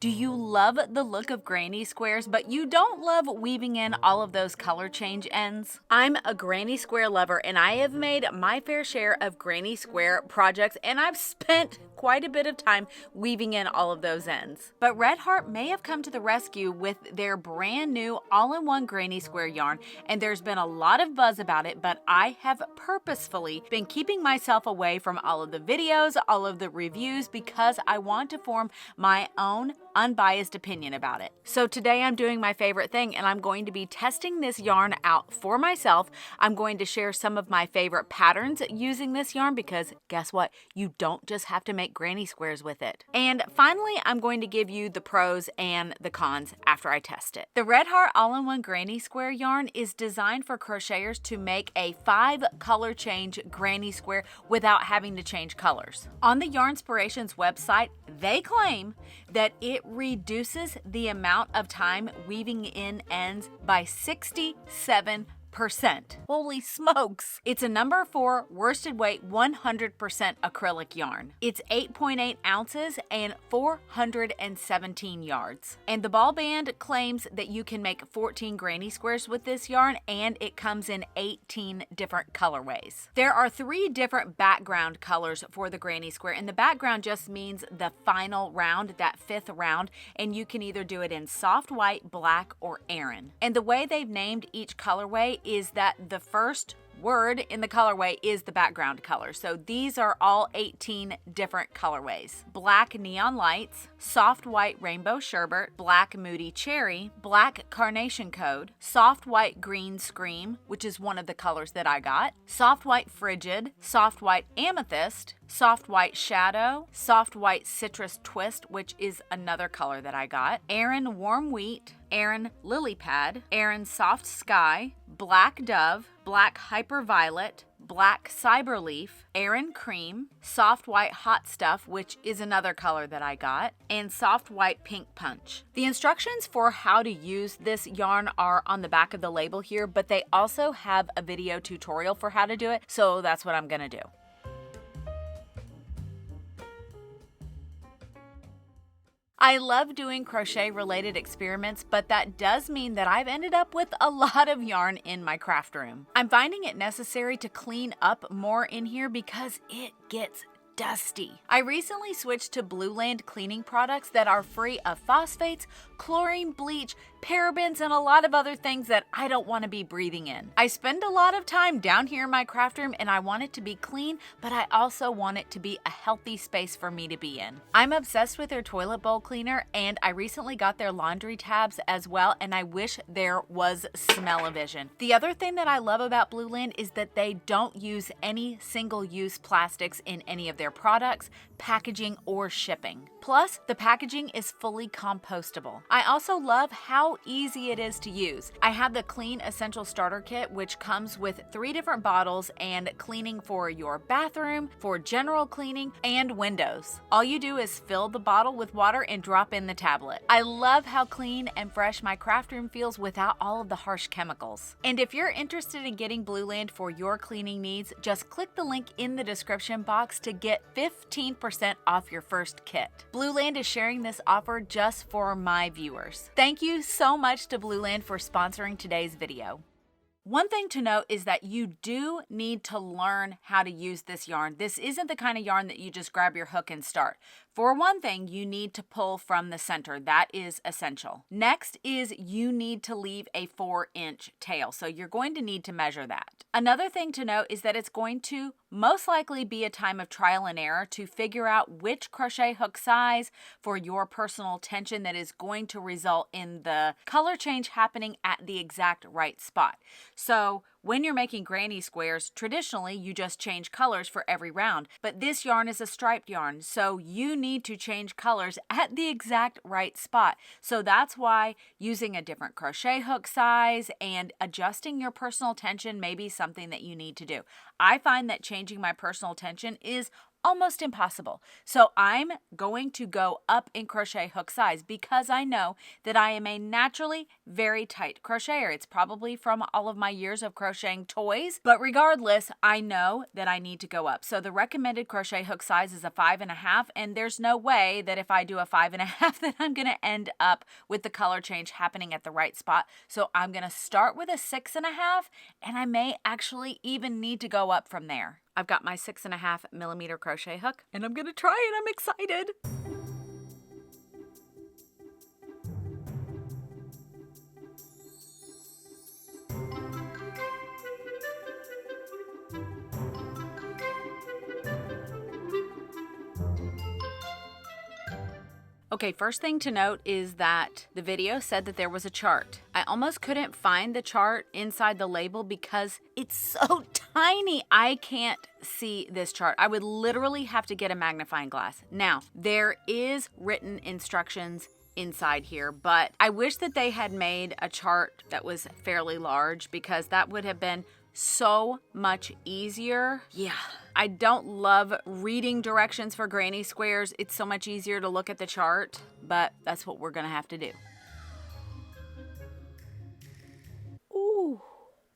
Do you love the look of granny squares, but you don't love weaving in all of those color change ends? I'm a granny square lover, and I have made my fair share of granny square projects, and I've spent quite a bit of time weaving in all of those ends. But Red Heart may have come to the rescue with their brand new all-in-one granny square yarn, and there's been a lot of buzz about it, but I have purposefully been keeping myself away from all of the videos, all of the reviews, because I want to form my own unbiased opinion about it. So today I'm doing my favorite thing, and I'm going to be testing this yarn out for myself. I'm going to share some of my favorite patterns using this yarn, because guess what? You don't just have to make granny squares with it. And finally, I'm going to give you the pros and the cons after I test it. The Red Heart all-in-one granny square yarn is designed for crocheters to make a 5 color change granny square without having to change colors. On the Yarnspirations website, they claim that it reduces the amount of time weaving in ends by 67%. Holy smokes! It's a number 4 worsted weight 100% acrylic yarn. It's 8.8 ounces and 417 yards. And the ball band claims that you can make 14 granny squares with this yarn, and it comes in 18 different colorways. There are 3 different background colors for the granny square, and the background just means the final round, that 5th round, and you can either do it in soft white, black, or Aran. And the way they've named each colorway is that the first word in the colorway is the background color. So these are all 18 different colorways. Black neon lights, soft white rainbow sherbet, black moody cherry, black carnation code, soft white green scream, which is one of the colors that I got, soft white frigid, soft white amethyst, soft white shadow, soft white citrus twist, which is another color that I got, Aran warm wheat, Aran lily pad, Aran soft sky, black dove, black hyperviolet, black cyberleaf, Aran cream, soft white hot stuff, which is another color that I got, and soft white pink punch. The instructions for how to use this yarn are on the back of the label here, but they also have a video tutorial for how to do it, so that's what I'm gonna do. I love doing crochet related experiments, but that does mean that I've ended up with a lot of yarn in my craft room. I'm finding it necessary to clean up more in here because it gets dusty. I recently switched to Blueland cleaning products that are free of phosphates, chlorine, bleach, parabens, and a lot of other things that I don't want to be breathing in. I spend a lot of time down here in my craft room, and I want it to be clean, but I also want it to be a healthy space for me to be in. I'm obsessed with their toilet bowl cleaner, and I recently got their laundry tabs as well, and I wish there was smell-o-vision. The other thing that I love about Blueland is that they don't use any single-use plastics in any of their products, packaging, or shipping. Plus, the packaging is fully compostable. I also love how easy it is to use. I have the Clean Essential Starter Kit, which comes with 3 different bottles and cleaning for your bathroom, for general cleaning, and windows. All you do is fill the bottle with water and drop in the tablet. I love how clean and fresh my craft room feels without all of the harsh chemicals. And if you're interested in getting Blueland for your cleaning needs, just click the link in the description box to get 15% off your first kit. Blueland is sharing this offer just for my viewers. Thank you so much to Blueland for sponsoring today's video. One thing to note is that you do need to learn how to use this yarn. This isn't the kind of yarn that you just grab your hook and start. For one thing, you need to pull from the center. That is essential. Next is you need to leave a 4-inch tail, so you're going to need to measure that. Another thing to note is that it's going to most likely be a time of trial and error to figure out which crochet hook size for your personal tension that is going to result in the color change happening at the exact right spot. So when you're making granny squares, traditionally you just change colors for every round, but this yarn is a striped yarn, so you need to change colors at the exact right spot. So that's why using a different crochet hook size and adjusting your personal tension may be something that you need to do. I find that changing my personal tension is almost impossible. So I'm going to go up in crochet hook size because I know that I am a naturally very tight crocheter. It's probably from all of my years of crocheting toys, but regardless, I know that I need to go up. So the recommended crochet hook size is a 5.5, and there's no way that if I do a 5.5 that I'm gonna end up with the color change happening at the right spot. So I'm gonna start with a 6.5, and I may actually even need to go up from there. I've got my 6.5 millimeter crochet hook and I'm gonna try it. I'm excited. Okay, first thing to note is that the video said that there was a chart. I almost couldn't find the chart inside the label because it's so tiny. I can't see this chart. I would literally have to get a magnifying glass. Now, there is written instructions inside here, but I wish that they had made a chart that was fairly large because that would have been so much easier. Yeah. I don't love reading directions for granny squares. It's so much easier to look at the chart, but that's what we're gonna have to do. Ooh,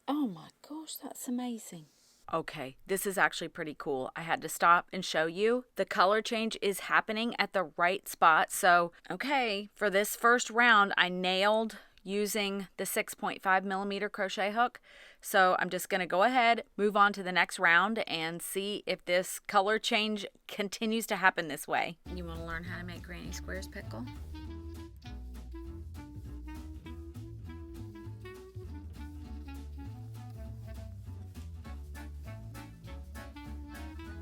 oh my gosh, that's amazing. Okay, this is actually pretty cool. I had to stop and show you. The color change is happening at the right spot. So, okay, for this first round, I nailed using the 6.5 millimeter crochet hook. So I'm just gonna go ahead, move on to the next round and see if this color change continues to happen this way. You wanna learn how to make granny squares, Pickle?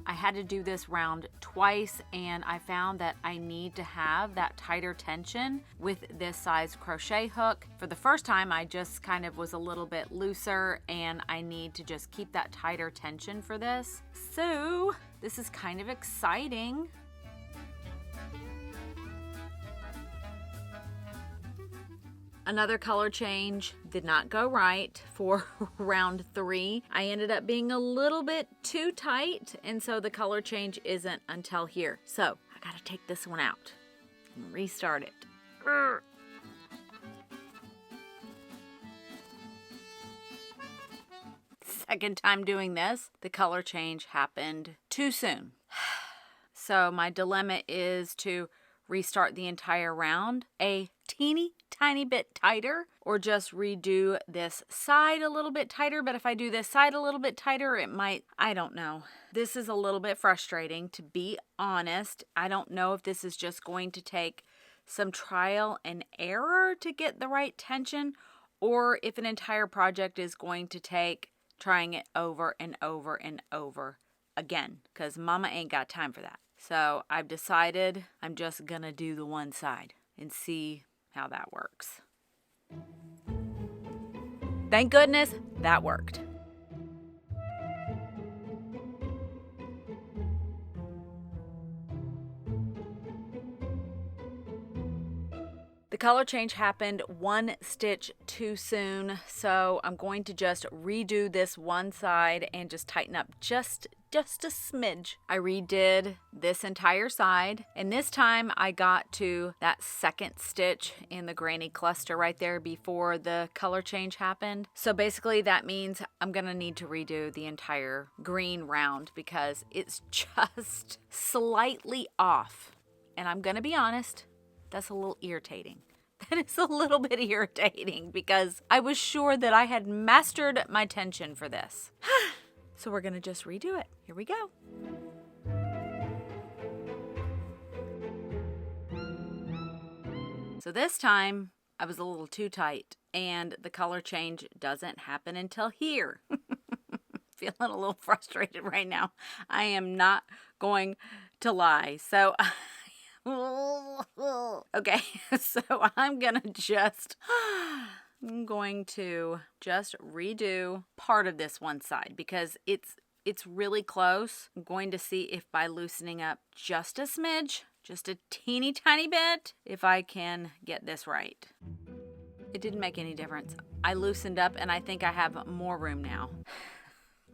I had to do this round twice and I found that I need to have that tighter tension with this size crochet hook. For the first time, I just kind of was a little bit looser and I need to just keep that tighter tension for this. So this is kind of exciting. Another color change did not go right for round 3. I ended up being a little bit too tight, and so the color change isn't until here. So I gotta take this one out and restart it. Second time doing this, the color change happened too soon. So my dilemma is to restart the entire round a teeny tiny bit tighter or just redo this side a little bit tighter. But if I do this side a little bit tighter, it might, I don't know. This is a little bit frustrating, to be honest. I don't know if this is just going to take some trial and error to get the right tension, or if an entire project is going to take trying it over and over and over again, because mama ain't got time for that. So I've decided I'm just gonna do the one side and see how that works. Thank goodness that worked. The color change happened 1 stitch too soon, so I'm going to just redo this one side and just tighten up just a smidge. I redid this entire side, and this time I got to that second stitch in the granny cluster right there before the color change happened. So basically that means I'm gonna need to redo the entire green round because it's just slightly off. And I'm gonna be honest, that's a little irritating. That is a little bit irritating because I was sure that I had mastered my tension for this. So we're gonna just redo it. Here we go. So this time I was a little too tight and the color change doesn't happen until here. Feeling a little frustrated right now. I am not going to lie. So okay, so I'm going to just redo part of this one side because it's really close. I'm going to see if by loosening up just a smidge, just a teeny tiny bit, if I can get this right. It didn't make any difference. I loosened up and I think I have more room now.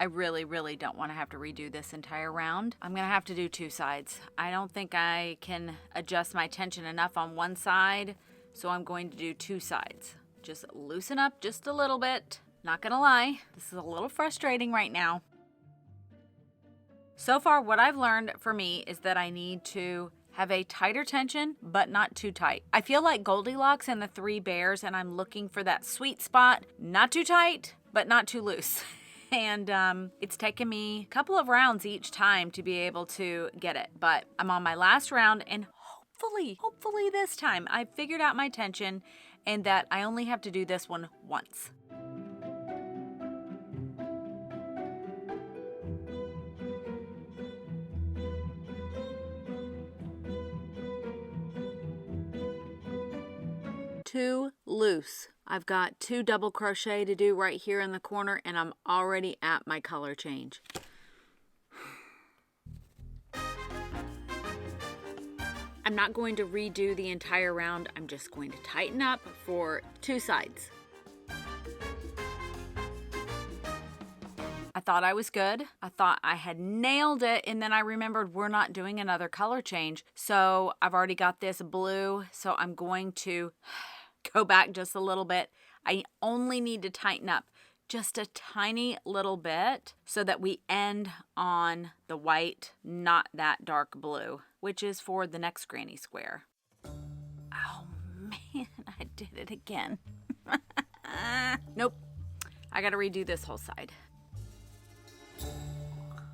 I really, really don't want to have to redo this entire round. I'm going to have to do 2 sides. I don't think I can adjust my tension enough on one side, so I'm going to do 2 sides. Just loosen up just a little bit. Not going to lie, this is a little frustrating right now. So far, what I've learned for me is that I need to have a tighter tension, but not too tight. I feel like Goldilocks and the 3 bears, and I'm looking for that sweet spot. Not too tight, but not too loose. And it's taken me a couple of rounds each time to be able to get it. But I'm on my last round, and hopefully this time I've figured out my tension and that I only have to do this one once. Too loose. I've got 2 double crochet to do right here in the corner, and I'm already at my color change. I'm not going to redo the entire round. I'm just going to tighten up for 2 sides. I thought I was good. I thought I had nailed it, and then I remembered we're not doing another color change. So I've already got this blue, so I'm going to go back just a little bit. I only need to tighten up just a tiny little bit so that we end on the white, not that dark blue, which is for the next granny square. Oh man, I did it again. Nope, I gotta redo this whole side.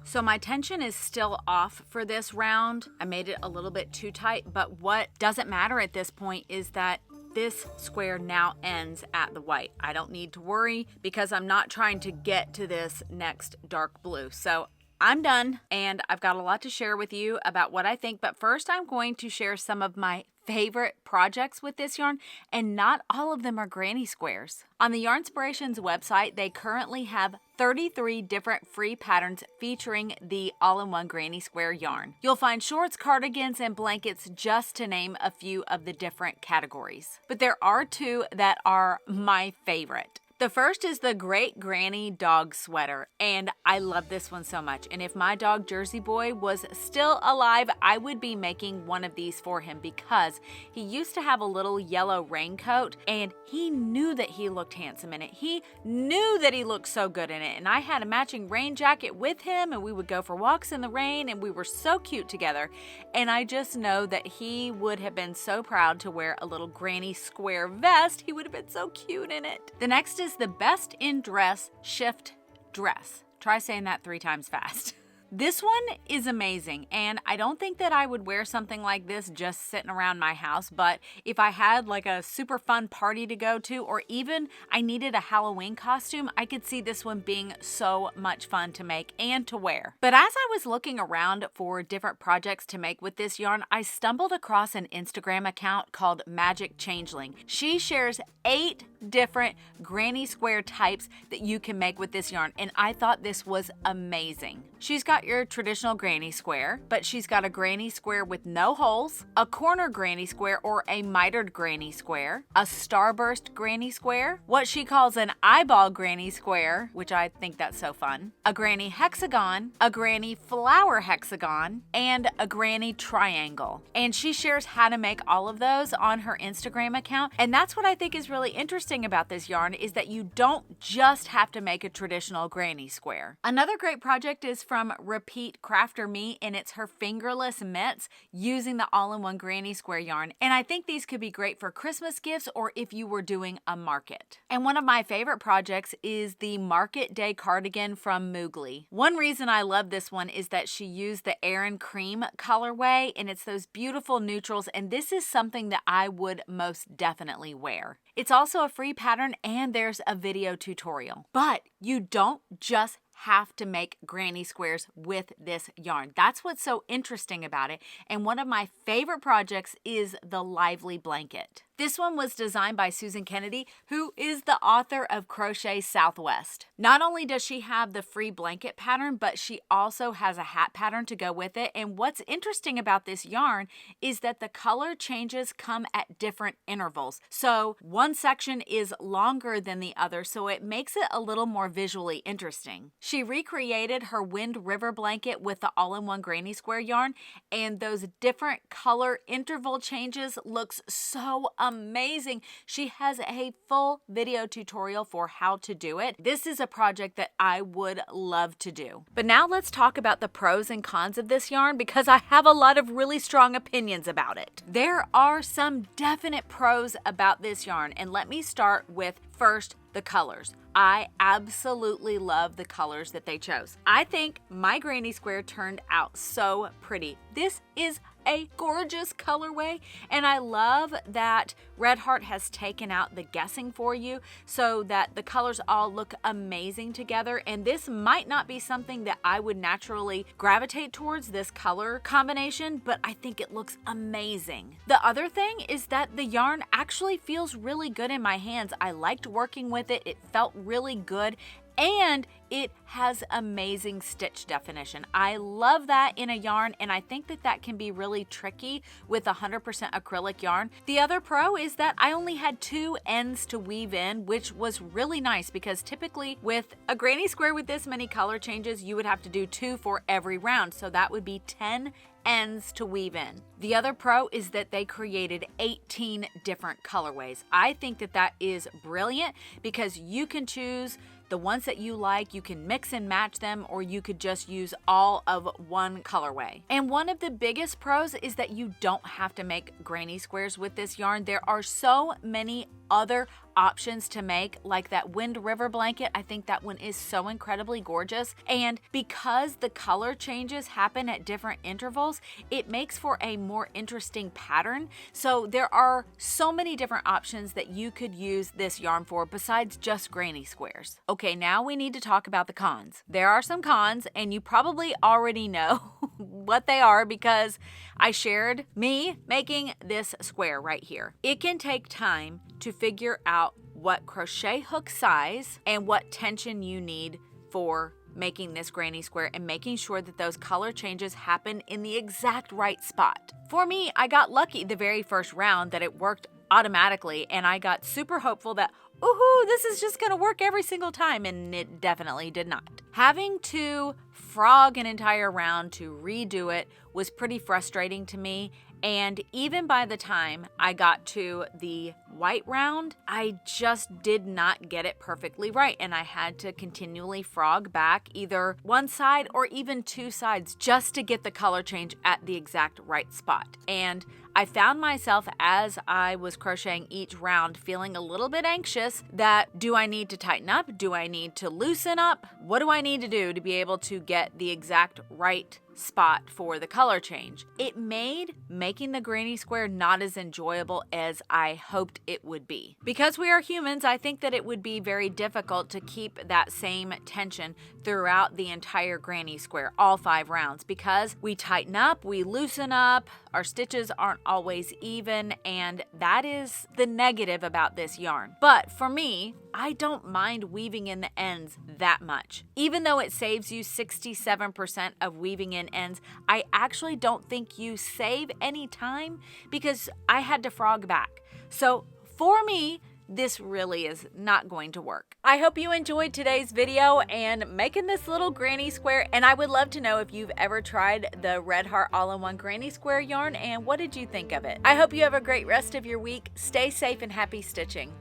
So my tension is still off for this round. I made it a little bit too tight, but what doesn't matter at this point is that this square now ends at the white. I don't need to worry because I'm not trying to get to this next dark blue. So I'm done, and I've got a lot to share with you about what I think, but first I'm going to share some of my favorite projects with this yarn, and not all of them are granny squares. On the Yarnspirations website, they currently have 33 different free patterns featuring the all-in-one granny square yarn. You'll find shorts, cardigans, and blankets, just to name a few of the different categories. But there are 2 that are my favorite. The first is the Great Granny Dog Sweater, and I love this one so much. And if my dog Jersey Boy was still alive, I would be making one of these for him because he used to have a little yellow raincoat, and he knew that he looked handsome in it. He knew that he looked so good in it, and I had a matching rain jacket with him, and we would go for walks in the rain, and we were so cute together. And I just know that he would have been so proud to wear a little granny square vest. He would have been so cute in it. The next is the Best in Dress Shift Dress. Try saying that 3 times fast. This one is amazing, and I don't think that I would wear something like this just sitting around my house, but if I had like a super fun party to go to, or even I needed a Halloween costume, I could see this one being so much fun to make and to wear. But as I was looking around for different projects to make with this yarn, I stumbled across an Instagram account called Magic Changeling. She shares 8 different granny square types that you can make with this yarn, and I thought this was amazing. She's got your traditional granny square, but she's got a granny square with no holes, a corner granny square or a mitered granny square, a starburst granny square, what she calls an eyeball granny square, which I think that's so fun, a granny hexagon, a granny flower hexagon, and a granny triangle. And she shares how to make all of those on her Instagram account, and that's what I think is really interesting about this yarn, is that you don't just have to make a traditional granny square. Another great project is from Repeat Crafter Me, and it's her fingerless mitts using the all-in-one granny square yarn. And I think these could be great for Christmas gifts or if you were doing a market. And one of my favorite projects is the Market Day cardigan from Moogly. One reason I love this one is that she used the Aran Cream colorway, and it's those beautiful neutrals, and this is something that I would most definitely wear. It's also a free pattern, and there's a video tutorial. But you don't just have to make granny squares with this yarn. That's what's so interesting about it. And one of my favorite projects is the Lively Blanket. This one was designed by Susan Kennedy, who is the author of Crochet Southwest. Not only does she have the free blanket pattern, but she also has a hat pattern to go with it. And what's interesting about this yarn is that the color changes come at different intervals. So one section is longer than the other, so it makes it a little more visually interesting. She recreated her Wind River blanket with the all-in-one granny square yarn, and those different color interval changes looks so amazing. She has a full video tutorial for how to do it. This is a project that I would love to do. But now let's talk about the pros and cons of this yarn, because I have a lot of really strong opinions about it. There are some definite pros about this yarn, and let me start with first, the colors. I absolutely love the colors that they chose. I think my granny square turned out so pretty. This is a gorgeous colorway, and I love that Red Heart has taken out the guessing for you so that the colors all look amazing together. And this might not be something that I would naturally gravitate towards, this color combination, but I think it looks amazing. The other thing is that the yarn actually feels really good in my hands. I liked working with it. It felt really good. And it has amazing stitch definition. I love that in a yarn, and I think that that can be really tricky with 100% acrylic yarn. The other pro is that I only had 2 ends to weave in, which was really nice because typically with a granny square with this many color changes, you would have to do 2 for every round. So that would be 10 ends to weave in. The other pro is that they created 18 different colorways. I think that that is brilliant because you can choose the ones that you like, you can mix and match them, or you could just use all of one colorway. And one of the biggest pros is that you don't have to make granny squares with this yarn. There are so many other options to make, like that Wind River blanket. I think that one is so incredibly gorgeous. And because the color changes happen at different intervals, it makes for a more interesting pattern. So there are so many different options that you could use this yarn for besides just granny squares. Okay, now we need to talk about the cons. There are some cons, and you probably already know what they are because I shared me making this square right here. It can take time to figure out what crochet hook size and what tension you need for making this granny square and making sure that those color changes happen in the exact right spot. For me, I got lucky the very first round that it worked automatically, and I got super hopeful that, ooh, this is just gonna work every single time, and it definitely did not. Having to frog an entire round to redo it was pretty frustrating to me, and even by the time I got to the white round, I just did not get it perfectly right, and I had to continually frog back either one side or even 2 sides just to get the color change at the exact right spot. And I found myself as I was crocheting each round feeling a little bit anxious that, do I need to tighten up? Do I need to loosen up? What do I need to do to be able to get the exact right spot for the color change? It made making the granny square not as enjoyable as I hoped it would be. Because we are humans, I think that it would be very difficult to keep that same tension throughout the entire granny square, all 5 rounds, because we tighten up, we loosen up, our stitches aren't always even, and that is the negative about this yarn. But for me, I don't mind weaving in the ends that much. Even though it saves you 67% of weaving in ends, I actually don't think you save any time because I had to frog back. So for me, this really is not going to work. I hope you enjoyed today's video and making this little granny square, and I would love to know if you've ever tried the Red Heart all-in-one granny square yarn and what did you think of it? I hope you have a great rest of your week. Stay safe and happy stitching.